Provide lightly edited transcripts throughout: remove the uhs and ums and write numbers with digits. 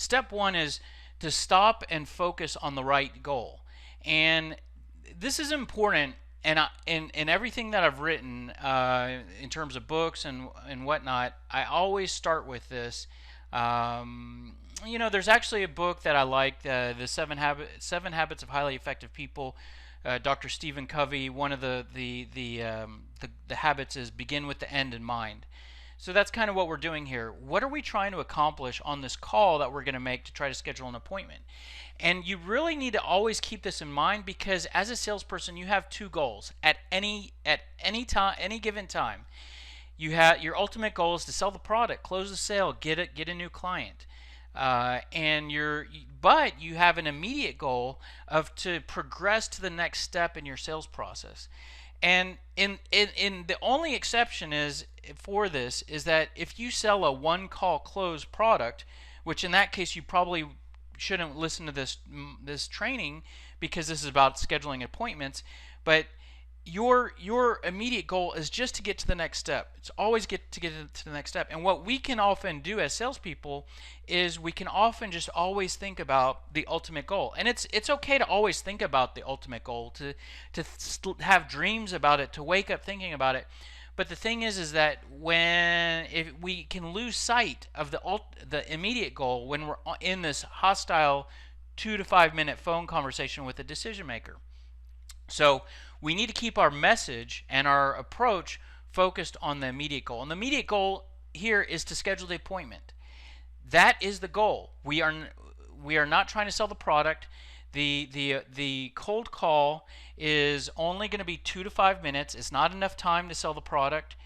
Step one is to stop and focus on the right goal. And this is important, and in everything that I've written in terms of books and whatnot, I always start with this. There's actually a book that I like, the Seven Habits of Highly Effective People. Dr. Stephen Covey. One of the habits is begin with the end in mind. So that's kind of what we're doing here. What are we trying to accomplish on this call that we're going to make to try to schedule an appointment? And you really need to always keep this in mind, because as a salesperson, you have two goals at any time, any given time. You have your ultimate goal is to sell the product, close the sale, get a new client. But you have an immediate goal of to progress to the next step in your sales process. And in the only exception is for this is that if you sell a one call close product, which in that case you probably shouldn't listen to this training, because this is about scheduling appointments, but your immediate goal is just to get to the next step. It's always get to the next step. And what we can often do as salespeople is we can often just always think about the ultimate goal. And it's okay to always think about the ultimate goal, to have dreams about it, to wake up thinking about it. But the thing is that if we can lose sight of the immediate goal when we're in this hostile 2 to 5 minute phone conversation with a decision maker. So we need to keep our message and our approach focused on the immediate goal. And the immediate goal here is to schedule the appointment. That is the goal. We are not trying to sell the product. The cold call is only going to be 2 to 5 minutes. It's not enough time to sell the product.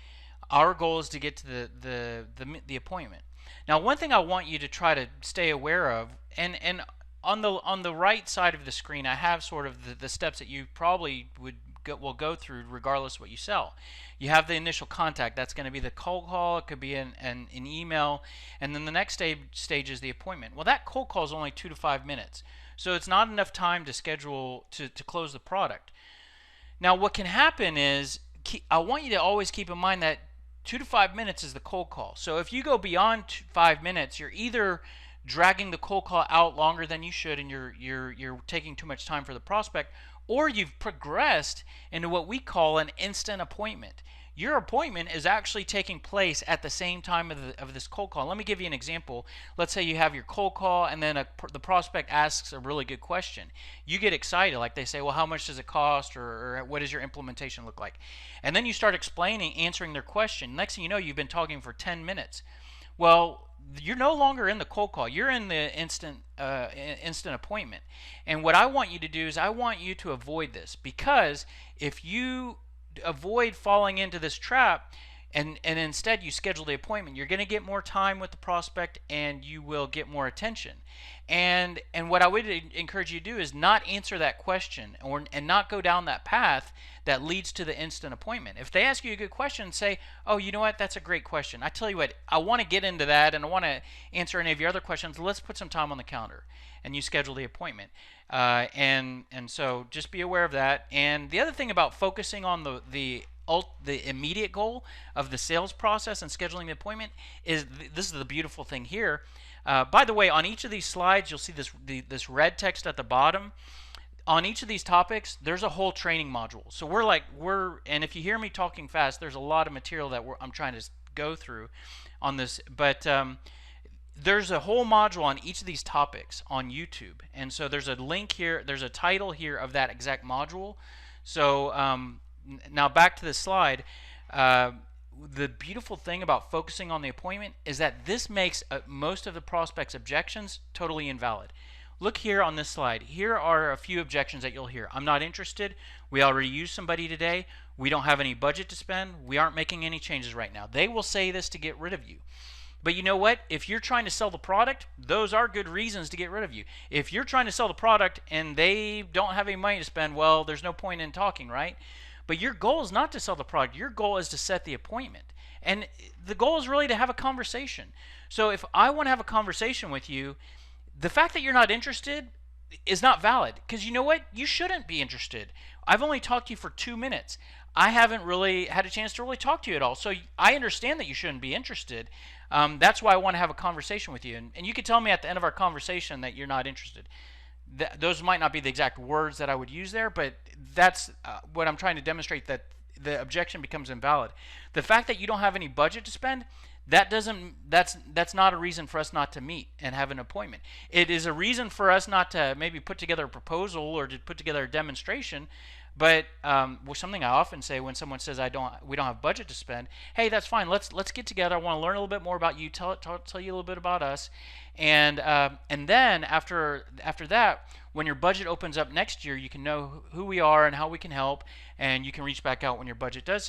Our goal is to get to the appointment. Now, one thing I want you to try to stay aware of, and on the right side of the screen, I have sort of the steps that you probably will go through regardless of what you sell. You have the initial contact. That's going to be the cold call. It could be an email. And then the next stage is the appointment. Well, that cold call is only 2 to 5 minutes. So it's not enough time to schedule to close the product. Now, what can happen is I want you to always keep in mind that 2 to 5 minutes is the cold call. So if you go beyond 5 minutes, you're either dragging the cold call out longer than you should, and you're taking too much time for the prospect, or you've progressed into what we call an instant appointment. Your appointment is actually taking place at the same time of this cold call. Let me give you an example. Let's say you have your cold call, and then the prospect asks a really good question. You get excited, like they say, well, how much does it cost, or what does your implementation look like? And then you start answering their question. Next thing you know, you've been talking for 10 minutes. Well, you're no longer in the cold call. You're in the instant appointment. And what I want you to do is I want you to avoid this, because if you avoid falling into this trap and instead you schedule the appointment, you're going to get more time with the prospect and you will get more attention. And what I would encourage you to do is not answer that question and not go down that path that leads to the instant appointment. If they ask you a good question, say, oh, you know what, that's a great question. I tell you what, I want to get into that and I want to answer any of your other questions. Let's put some time on the calendar. And you schedule the appointment. And so just be aware of that. And the other thing about focusing on the immediate goal of the sales process and scheduling the appointment is this is the beautiful thing here. By the way, on each of these slides, you'll see this red text at the bottom. On each of these topics, there's a whole training module. So and if you hear me talking fast, there's a lot of material that I'm trying to go through on this. But there's a whole module on each of these topics on YouTube. And so there's a link here, there's a title here of that exact module. So now back to the slide. The beautiful thing about focusing on the appointment is that this makes most of the prospect's objections totally invalid. Look here on this slide. Here are a few objections that you'll hear. I'm not interested. We already used somebody today. We don't have any budget to spend. We aren't making any changes right now. They will say this to get rid of you. But you know what? If you're trying to sell the product, those are good reasons to get rid of you. If you're trying to sell the product and they don't have any money to spend, well, there's no point in talking, right? But your goal is not to sell the product. Your goal is to set the appointment. And the goal is really to have a conversation. So if I want to have a conversation with you, the fact that you're not interested, is not valid, because you know what? You shouldn't be interested. I've only talked to you for 2 minutes. I haven't really had a chance to really talk to you at all. So I understand that you shouldn't be interested. That's why I want to have a conversation with you. And you could tell me at the end of our conversation that you're not interested. Those might not be the exact words that I would use there, but that's what I'm trying to demonstrate, that the objection becomes invalid. The fact that you don't have any budget to spend, that's not a reason for us not to meet and have an appointment. It is a reason for us not to maybe put together a proposal or to put together a demonstration. But something I often say when someone says we don't have budget to spend, hey, that's fine. Let's get together. I want to learn a little bit more about you. Tell you a little bit about us, and then after that, when your budget opens up next year, you can know who we are and how we can help, and you can reach back out when your budget does